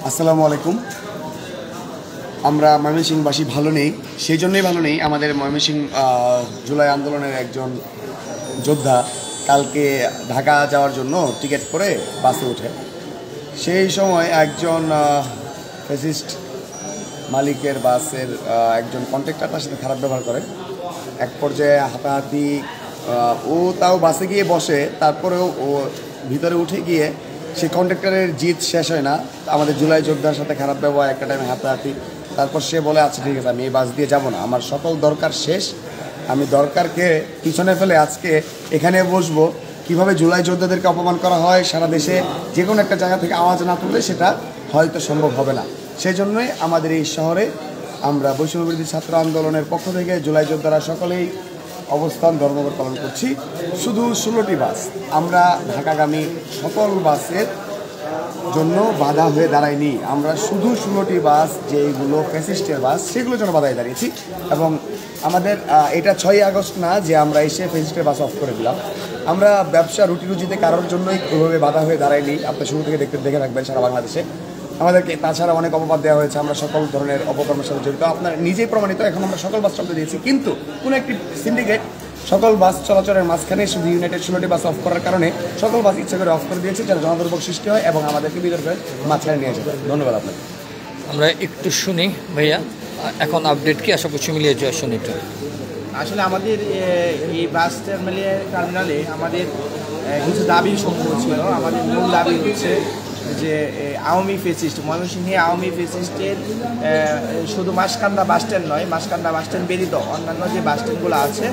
আসসালামু আলাইকুম। আমরা ময়মনসিংহবাসী ভালো নেই, সেই জন্যই ভালো নেই। আমাদের ময়মনসিংহ জুলাই আন্দোলনের একজন যোদ্ধা কালকে ঢাকা যাওয়ার জন্য টিকিট করে বাসে ওঠে। সেই সময় একজন ফ্যাসিস্ট মালিকের বাসের একজন কন্ট্রাক্টর তার সাথে খারাপ ব্যবহার করে। এক পর্যায়ে হাতাহাতি, ও তাও বাসে গিয়ে বসে, তারপরেও ও ভিতরে উঠে গিয়ে সেই কন্ট্রাক্টরের জিত শেষ হয় না, আমাদের জুলাই যোদ্ধার সাথে খারাপ ব্যবহার, একটা টাইমে হাতাহাতি। তারপর সে বলে, আচ্ছা ঠিক আছে, আমি এই বাস দিয়ে যাব না, আমার সকল দরকার শেষ, আমি দরকারকে পিছনে ফেলে আজকে এখানে বসবো। কিভাবে জুলাই যোদ্ধাদেরকে অপমান করা হয় সারা দেশে যে কোনো একটা জায়গা থেকে আওয়াজ না তুললে সেটা হয়তো সম্ভব হবে না। সেই জন্যই আমাদের এই শহরে আমরা বৈষম্যবিরোধী ছাত্র আন্দোলনের পক্ষ থেকে জুলাই যোদ্ধারা সকলেই অবস্থান ধর্মঘট পালন করছি। শুধু 16টি বাস, আমরা ঢাকাগামী সকল বাসের জন্য বাধা হয়ে দাঁড়াইনি। আমরা শুধু 16টি বাস যেগুলো ফ্যাসিস্টের বাস সেগুলোর জন্য বাধায় দাঁড়িয়েছি। এবং আমাদের এটা 6ই আগস্ট না যে আমরা এসে ফ্যাসিস্টের বাস অফ করে দিলাম। আমরা ব্যবসা রুটি রুজিতে কারোর জন্যই ওইভাবে বাধা হয়ে দাঁড়াইনি। আপনি শুরু থেকে দেখে রাখবেন সারা বাংলাদেশে আমাদেরকে তাছাড়া অনেক অপবাদ দেওয়া হয়েছে, আমরা সকল ধরনের অপকর্মের সাথে জড়িত, আপনার নিজেই প্রমাণিত। এখন আমরা সকল বাস চলতে দিয়েছি, কিন্তু কোনো একটি সিন্ডিকেট সকল বাস চলাচলের মাঝখানে শুধু ইউনাইটেড 16টি বাস অফ করার কারণে সকল বাস ইচ্ছা করে অফ করে দিয়েছে, যেন জনদুর্ভোগ সৃষ্টি হয় এবং আমাদেরকে বিতর্কের মাঝখানে নিয়ে যাবে। ধন্যবাদ আপনাকে। আমরা একটু শুনি ভাইয়া, এখন আপডেট কি আশা করছি মিলিয়ে যায় শুনি একটু। আসলে আমাদের এই বাস টার্মিনালে আমাদের কিছু দাবি সমূহ ছিল। আমাদের মূল দাবি হচ্ছে যে আওয়ামী ফেসিস্ট, ময়মনসিংহে আওয়ামী ফেসিস্টের শুধু মাসকান্দা বাস স্ট্যান্ড নয়, মাসকান্দা বাস স্ট্যান্ড ব্যতীত অন্যান্য যে বাস স্ট্যান্ডগুলো আছে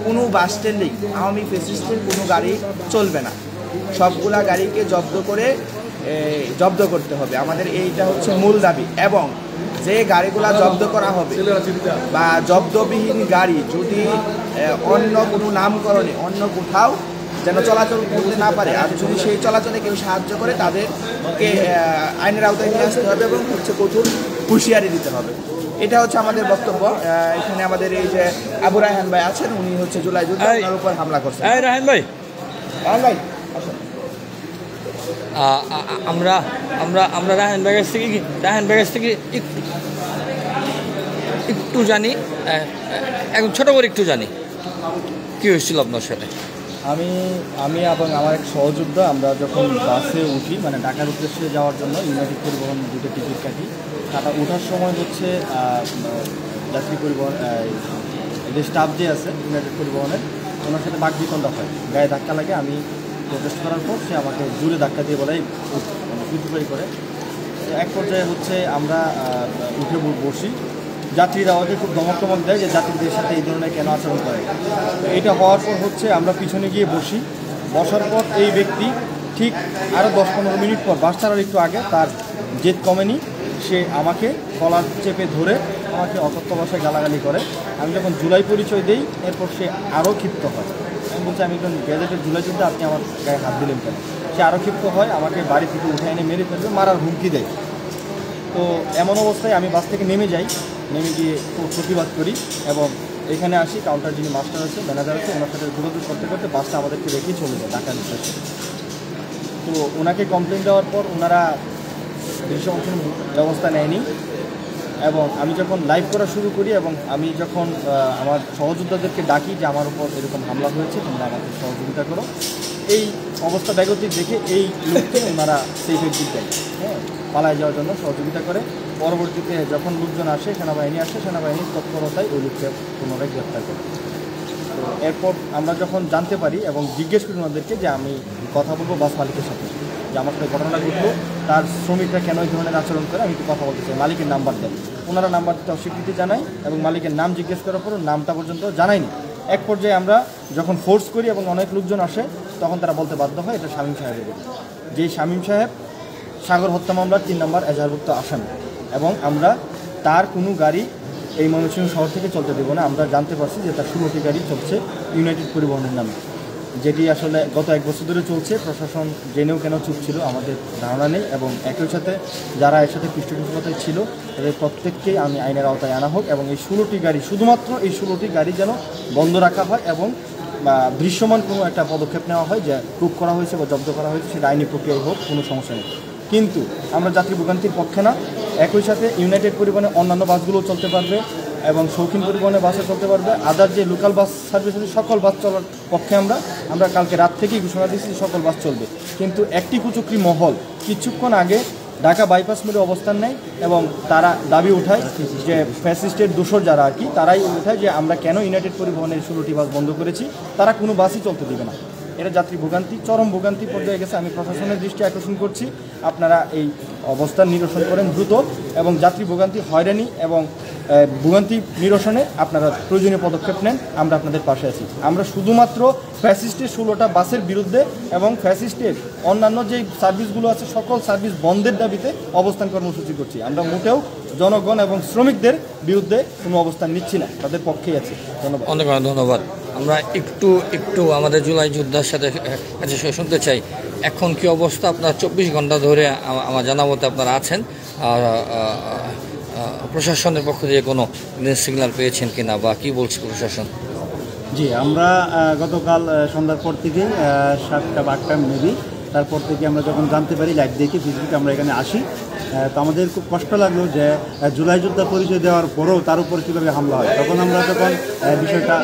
কোনো বাস স্ট্যান্ডেই আওয়ামী ফেসিস্টের কোনো গাড়ি চলবে না। সবগুলা গাড়িকে জব্দ করতে হবে, আমাদের এইটা হচ্ছে মূল দাবি। এবং যে গাড়িগুলা জব্দ করা হবে বা জব্দবিহীন গাড়ি যদি অন্য কোনো নামকরণে অন্য কোথাও যেন চলাচল করতে না পারে, আর যদি সেই চলাচলে কেউ সাহায্য করে তাদেরকে আইনের আওতায় নিয়ে আসতে হবে এবং হচ্ছে কঠোর হুঁশিয়ারি দিতে হবে। এটা হচ্ছে আমাদের বক্তব্য। এখানে আমাদের এই যে আবু রায়হান ভাই আছেন, উনি হচ্ছে জুলাই যোদ্ধার উপর হামলা করছেন। রায়হান ভাই, আসুন। আমরা আমরা আমরা রায়হান ভাইয়ের কাছ থেকে একটু জানি, এখন ছোট করে একটু জানি কী হয়েছিল আপনার সাথে। আমি এবং আমার এক সহযোদ্ধা আমরা যখন বাসে উঠি, মানে ঢাকার উদ্দেশ্যে যাওয়ার জন্য ইউনাইটেড পরিবহন দুটো টিকিট কাটা ওঠার সময় হচ্ছে যাত্রী পরিবহন যে স্টাফ যে আছে ইউনাইটেড পরিবহনের, ওনার সাথে বাকবিতণ্ডা হয়, গায়ে ধাক্কা লাগে। আমি প্রোটেস্ট করার পর সে আমাকে জোরে ধাক্কা দিয়ে বলে পিটুপাই করে। এক পর্যায়ে হচ্ছে আমরা উঠে বসি, যাত্রীরা আমাকে খুব ধমক দেয় যে যাত্রীদের সাথে এই ধরনের কেন আচরণ করে। এটা হওয়ার পর হচ্ছে আমরা পিছনে গিয়ে বসি। বসার পর এই ব্যক্তি ঠিক আরও 10-15 মিনিট পর, বাস ছাড়ার একটু আগে, তার জেদ কমেনি, সে আমাকে কলার চেপে ধরে আমাকে অসত্য ভাষায় গালাগালি করে। আমি যখন জুলাই পরিচয় দিই, এরপর সে আরও ক্ষিপ্ত হয়। আমি বলছি, আমি একজন গ্যাজেটের জুলাই যোদ্ধা, আপনি আমার গায়ে হাত দিলেন কেন? সে আরও ক্ষিপ্ত হয়, আমাকে বাড়ি থেকে উঠে এনে মেরে ফেলবে, মারার হুমকি দেয়। তো এমন অবস্থায় আমি বাস থেকে নেমে গিয়ে প্রতিবাদ করি এবং এখানে আসি। কাউন্টার যিনি মাস্টার আছে, ম্যানেজার আছে, ওনার সাথে যোগাযোগ করতে করতে বাসটা আমাদেরকে রেখেই চলে যায় ঢাকার উদ্দেশ্যে। তো ওনাকে কমপ্লেন দেওয়ার পর ওনারা দৃশ্যমান ব্যবস্থা নেয়নি। এবং আমি যখন লাইভ করা শুরু করি এবং আমি যখন আমার সহযোদ্ধাদেরকে ডাকি যে আমার উপর এরকম হামলা হয়েছে, তোমরা আমাকে সহযোগিতা করো, এই অবস্থা বেগতিক দেখে এই লোককে ওনারা সেফের দিক দেয়, পালায় যাওয়ার জন্য সহযোগিতা করে। পরবর্তীতে যখন লোকজন আসে, সেনাবাহিনীর তৎপরতায় ওই লোককে পুনরায় গ্রেপ্তার করে। তো এরপর আমরা যখন জানতে পারি এবং জিজ্ঞেস করি ওনাদেরকে যে আমি কথা বলবো বাস মালিকের সাথে, যে আমার সাথে ঘটনা ঘটলো, তার শ্রমিকরা কেন এই ধরনের আচরণ করে, আমি একটু কথা বলতে চাই, মালিকের নাম্বার দেন। ওনারা নাম্বার দিতে অস্বীকৃতি জানায় এবং মালিকের নাম জিজ্ঞেস করার পরও নামটা পর্যন্ত জানায়নি। এক পর্যায়ে আমরা যখন ফোর্স করি এবং অনেক লোকজন আসে, তখন তারা বলতে বাধ্য হয় এটা শামীম সাহেবের বাড়ি। যেই শামীম সাহেব সাগর হত্যা মামলার 3 নম্বর এজাহারভুক্ত আসামি, এবং আমরা তার কোনো গাড়ি এই ময়মনসিংহ শহর থেকে চলতে দেবো না। আমরা জানতে পারছি যে তার 16টি গাড়ি চলছে ইউনাইটেড পরিবহনের নামে, যেটি আসলে গত 1 বছর ধরে চলছে। প্রশাসন জেনেও কেন চুপ ছিল আমাদের ধারণা নেই। এবং একই সাথে যারা এর সাথে পৃষ্ঠপোষকতায় ছিল তাদের প্রত্যেককেই আমি আইনের আওতায় আনা হোক এবং এই 16টি গাড়ি, শুধুমাত্র এই 16টি গাড়ি যেন বন্ধ রাখা হয় এবং দৃশ্যমান কোনো একটা পদক্ষেপ নেওয়া হয় যে প্রুভ করা হয়েছে বা জব্দ করা হয়েছে, সেটা আইনি প্রক্রিয়ায় হোক, কোনো সমস্যা নেই। কিন্তু আমরা যাত্রী ভোগান্তির পক্ষে না। একই সাথে ইউনাইটেড পরিবহনে অন্যান্য বাসগুলোও চলতে পারবে এবং শৌখিন পরিবহনের বাসও চলতে পারবে। আদার যে লোকাল বাস সার্ভিস আছে সকল বাস চলার পক্ষে আমরা কালকে রাত থেকেই ঘোষণা দিচ্ছি সকল বাস চলবে। কিন্তু একটি কুচক্রি মহল কিছুক্ষণ আগে ঢাকা বাইপাস মোড়ে অবস্থান নেয় এবং তারা দাবি উঠায় যে ফ্যাসিস্টের দোসর যারা আর কি তারাই উঠায় যে আমরা কেন ইউনাইটেড পরিবহনের 16টি বাস বন্ধ করেছি, তারা কোনো বাসই চলতে দেবে না। এটা যাত্রী ভোগান্তি, চরম ভোগান্তি পর্যায়ে গেছে। আমি প্রশাসনের দৃষ্টি আকর্ষণ করছি, আপনারা এই অবস্থান নিরসন করেন দ্রুত এবং যাত্রী ভোগান্তি হয়রানি এবং ভোগান্তি নিরসনে আপনারা প্রয়োজনীয় পদক্ষেপ নেন। আমরা আপনাদের পাশে আছি। আমরা শুধুমাত্র ফ্যাসিস্টের 16টা বাসের বিরুদ্ধে এবং ফ্যাসিস্টের অন্যান্য যে সার্ভিসগুলো আছে সকল সার্ভিস বন্ধের দাবিতে অবস্থান কর্মসূচি করছি। আমরা মোটেও জনগণ এবং শ্রমিকদের বিরুদ্ধে কোনো অবস্থান নিচ্ছি না, তাদের পক্ষেই আছি। ধন্যবাদ। অনেক অনেক ধন্যবাদ। আমরা একটু আমাদের জুলাই যোদ্ধার সাথে শুনতে চাই, এখন কি অবস্থা? আপনার 24 ঘন্টা ধরে আমার জানা মতে আপনারা আছেন, প্রশাসনের পক্ষ থেকে কোনো সিগন্যাল পেয়েছেন কিনা বা কি বলছে প্রশাসন? জি, আমরা গতকাল সন্ধ্যার পর থেকে 7টা বা 8টা মেবি তারপর থেকে আমরা যখন জানতে পারি লাইভ দেখে ফেসবুকে আমরা এখানে আসি, তো আমাদের খুব কষ্ট লাগলো যে জুলাই যোদ্ধা পরিচয় দেওয়ার পরেও তার উপর কীভাবে হামলা হয়। তখন আমরা যখন বিষয়টা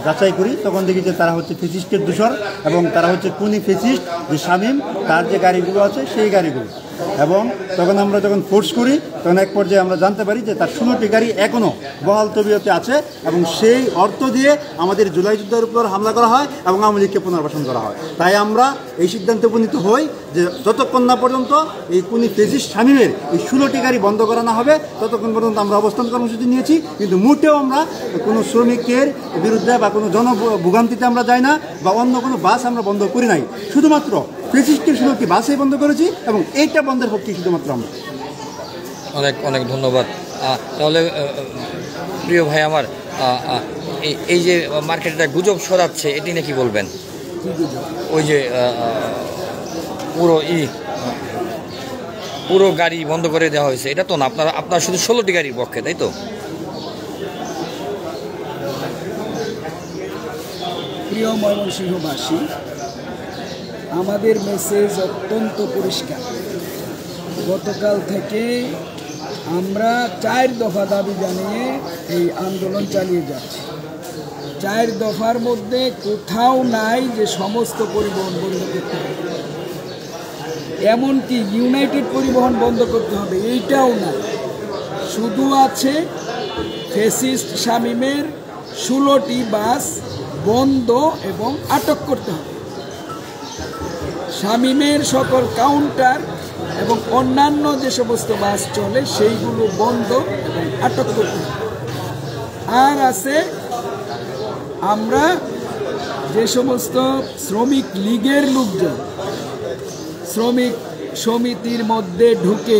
যাচাই করি তখন দেখি যে তারা হচ্ছে ফেসিস্টের দোসর এবং তারা হচ্ছে খুনি ফেসিস্ট যে শামীম, তার যে গাড়িগুলো আছে সেই গাড়িগুলো। এবং তখন আমরা যখন ফোর্স করি তখন এক পর্যায়ে আমরা জানতে পারি যে তার 16টি গাড়ি এখনও বহাল তবিয়তে আছে এবং সেই অর্থ দিয়ে আমাদের জুলাই যুদ্ধের উপর হামলা করা হয় এবং আওয়ামী লীগকে পুনর্বাসন করা হয়। তাই আমরা এই সিদ্ধান্তে উপনীত হই যে যতক্ষণ না পর্যন্ত এই খুনি ফেসিস্ট শামীমের এই 16টি গাড়ি বন্ধ করা না হবে ততক্ষণ পর্যন্ত আমরা অবস্থান কর্মসূচি নিয়েছি। কিন্তু মোটেও আমরা কোনো শ্রমিকের বিরুদ্ধে বা কোনো জনভোগান্তিতে আমরা যাই না বা অন্য কোনো বাস আমরা বন্ধ করি নাই, শুধুমাত্র ফেসিস্টের 16টি বাসই বন্ধ করেছি এবং এইটা বন্ধের পক্ষে শুধুমাত্র আমরা। অনেক অনেক ধন্যবাদ। তাহলে প্রিয় ভাই আমার, এই যে মার্কেটটা গুজব ছড়াচ্ছে এটি নাকি বলবেন? ওই যে পুরো গাড়ি বন্ধ করে দেওয়া হয়েছে, এটা তো না, আপনার শুধু 16টি গাড়ির পক্ষে, তাই তো? প্রিয় ময়মনসিংহবাসী, আমাদের মেসেজ অত্যন্ত পরিষ্কার। গতকাল থেকে আমরা 4 দফা দাবি জানিয়ে এই আন্দোলন চালিয়ে যাচ্ছি। 4 দফার মধ্যে কোথাও নাই যে সমস্ত পরিবহন বন্ধ করতে হবে, এমনকি ইউনাইটেড পরিবহন বন্ধ করতে হবে এইটাও না। শুধু আছে ফ্যাসিস্ট শামীমের 16টি বাস বন্ধ এবং আটক করতে হবে। শামীমের সকল কাউন্টার এবং অন্যান্য যে সমস্ত বাস চলে সেইগুলো বন্ধ এবং আটক করতে হবে। আর আছে আমরা যে সমস্ত শ্রমিক লীগের লোকজন শ্রমিক সমিতির মধ্যে ঢুকে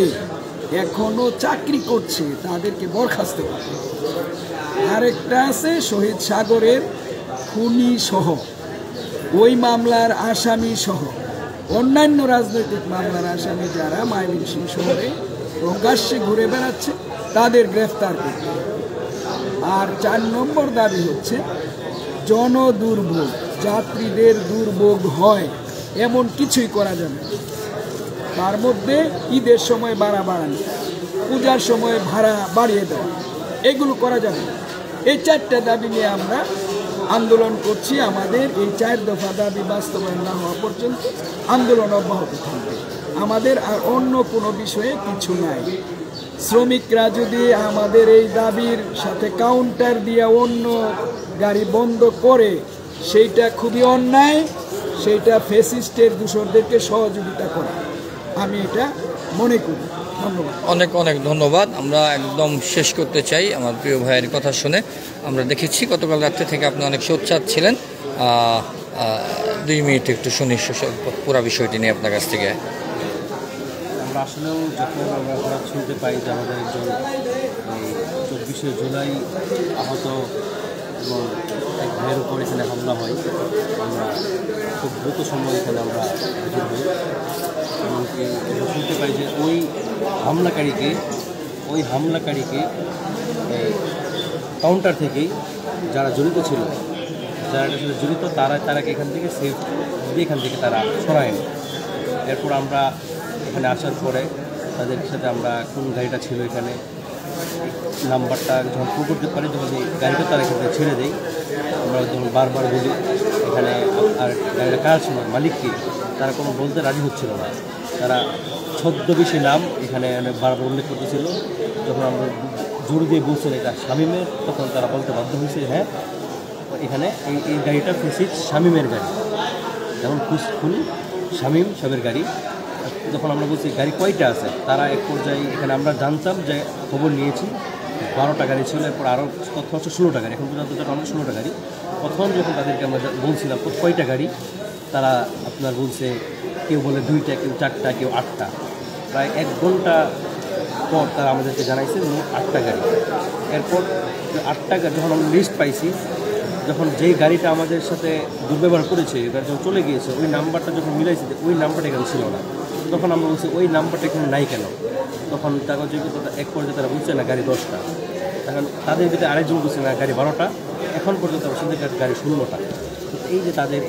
এখনো চাকরি করছে তাদেরকে বরখাস্ত করে। আরেকটা আছে শহীদ সাগরের খুনি সহ ওই মামলার আসামি সহ অন্যান্য রাজনৈতিক মামলার আসামি যারা ময়মনসিংহ শহরে প্রকাশ্যে ঘুরে বেড়াচ্ছে তাদের গ্রেফতার করতে। আর 4 নম্বর দাবি হচ্ছে জনদুর্ভোগ, যাত্রীদের দুর্ভোগ হয় এমন কিছুই করা যাবে না। তার মধ্যে ঈদের সময় ভাড়া বাড়ানো, পূজার সময় ভাড়া বাড়িয়ে দেওয়া, এগুলো করা যাবে না। এই 4টা দাবি নিয়ে আমরা আন্দোলন করছি। আমাদের এই 4 দফা দাবি বাস্তবায়ন না হওয়া পর্যন্ত আন্দোলন অব্যাহত থাকবে। আমাদের আর অন্য কোনো বিষয়ে কিছু নাই। শ্রমিকরা যদি আমাদের এই দাবির সাথে কাউন্টার দিয়ে অন্য গাড়ি বন্ধ করে সেইটা খুবই অন্যায়, সেইটা ফ্যাসিস্টের দূষরদেরকে সহযোগিতা করে, আমি এটা মনে করি। ধন্যবাদ। অনেক অনেক ধন্যবাদ। আমরা একদম শেষ করতে চাই আমার প্রিয় ভাইয়ের কথা শুনে। আমরা দেখেছি গতকাল রাত্রে থেকে আপনি অনেক সোচ্চার ছিলেন। 2 মিনিট একটু শুনি পুরো বিষয়টি নিয়ে আপনার কাছ থেকে। আমরা আসলেও যখন আমরা শুনতে পাই যে আমাদের একজন 24শে জুলাই আহত এবং এক ভাইয়ের উপর এখানে হামলা হয়, আমরা খুব দ্রুত সময় এখানে আমরা হাজির হই। এমনকি শুনতে পাই যে ওই হামলাকারীকে কাউন্টার থেকেই যারা জড়িত ছিল, যারা এটার সাথে জড়িত তারাকে এখান থেকে সেফ দিয়ে এখান থেকে তারা সরায়। এরপর আমরা এখানে আসার পরে তাদের সাথে আমরা কোন গাড়িটা ছিল এখানে নাম্বারটা যখন প্রুভ করতে পারি, যখন এই গাড়িটা তারা এখানে ছেড়ে দেয়, আমরা যখন বারবার বলি এখানে আর গাড়িটা কার ছিল মালিক কি, তারা কোনো বলতে রাজি হচ্ছিল না। তারা ছদ্মবেশী নাম এখানে বারবার উল্লেখ করতেছিল। যখন আমরা জোর দিয়ে বলছেন এটা শামীমের, তখন তারা বলতে বাধ্য হয়েছে হ্যাঁ এখানে এই গাড়িটা ফেসিস শামীমের গাড়ি, যেমন খুনি শামীম সাহেবের গাড়ি। যখন আমরা বলছি গাড়ি কয়টা আছে, তারা এক পর্যায়ে এখানে আমরা জানতাম যে খবর নিয়েছি 12টা গাড়ি ছিল, এরপর আরও তথ্য হচ্ছে 16টা গাড়ি, এখন পর্যন্ত যেটা আমরা 16টা গাড়ি। প্রথম যখন তাদেরকে আমরা বলছিলাম কয়টা গাড়ি, তারা আপনার বলছে কেউ বলে 2টা, কেউ 4টা, কেউ 8টা। প্রায় 1 ঘন্টা পর তারা আমাদেরকে জানাইছে 8টা গাড়ি। এরপর 8টা গাড়ি যখন আমরা লিস্ট পাইছি, যখন যেই গাড়িটা আমাদের সাথে দুর্ব্যবহার করেছে এবার যখন চলে গিয়েছে, ওই নাম্বারটা যখন মিলাইছে ওই নাম্বারটা এখানে ছিল না। তখন আমরা বলছি ওই নাম্বারটা এখানে নাই কেন, তখন তারা এক পর্যায়ে তারা বুঝছে না গাড়ি 10টা, তখন তাদের ভিতরে আরেকজন বুঝছে না গাড়ি 12টা, এখন পর্যন্ত আমাদের গাড়ি 16টা। এই যে তাদের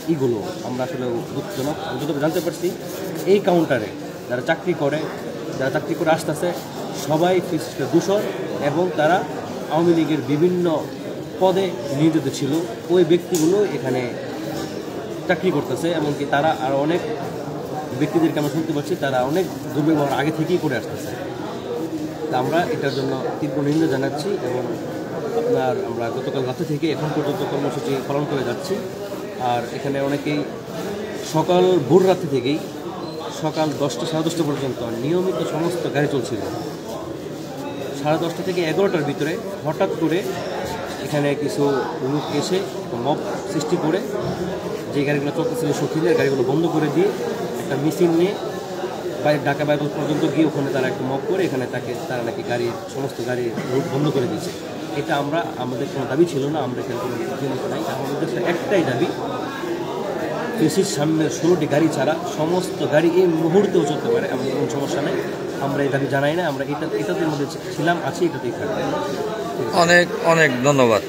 এইগুলো আমরা আসলে দুঃখজনক। আমি যতটা জানতে পারছি এই কাউন্টারে যারা চাকরি করে আসতেছে সবাই ফিজিক্যাল দূষণ, এবং তারা আওয়ামী লীগের বিভিন্ন পদে নিয়োজিত ছিল, ওই ব্যক্তিগুলো এখানে চাকরি করতেছে। এমনকি তারা আরও অনেক ব্যক্তিদেরকে আমরা শুনতে পাচ্ছি তারা অনেক দুর্ব্যবহার আগে থেকেই করে আসতেছে। তা আমরা এটার জন্য তীব্র নিন্দা জানাচ্ছি, এবং আমরা গতকাল রাতে থেকে এখন পর্যন্ত কর্মসূচি পালন করে যাচ্ছি। আর এখানে অনেকেই সকাল ভোর রাতে থেকেই সকাল 10টা সাড়ে 10টা পর্যন্ত নিয়মিত সমস্ত গাড়ি চলছিল। 10:30 থেকে 11টার ভিতরে হঠাৎ করে এখানে কিছু লোক এসে মব সৃষ্টি করে যে গাড়িগুলো চলতেছিল শৌখিনের গাড়িগুলো বন্ধ করে দিয়ে একটা মেশিন নিয়ে ঢাকা বাইপাস পর্যন্ত গিয়ে ওখানে তারা একটা মব করে এখানে তারা নাকি সমস্ত গাড়ির রুট বন্ধ করে দিয়েছে। এটা আমাদের কোনো দাবি ছিল না, আমরা এখানে কোনো জিনিস নাই। আমাদের একটাই দাবি, ফেসিস সামনের 16টি গাড়ি ছাড়া সমস্ত গাড়ি এই মুহূর্তেও চলতে পারে, এমন কোনো সমস্যা নেই। আমরা এই দাবি জানাই না, আমরা এটাদের মধ্যে ছিলাম, আছি, এটাতেই থাকবে। অনেক অনেক ধন্যবাদ।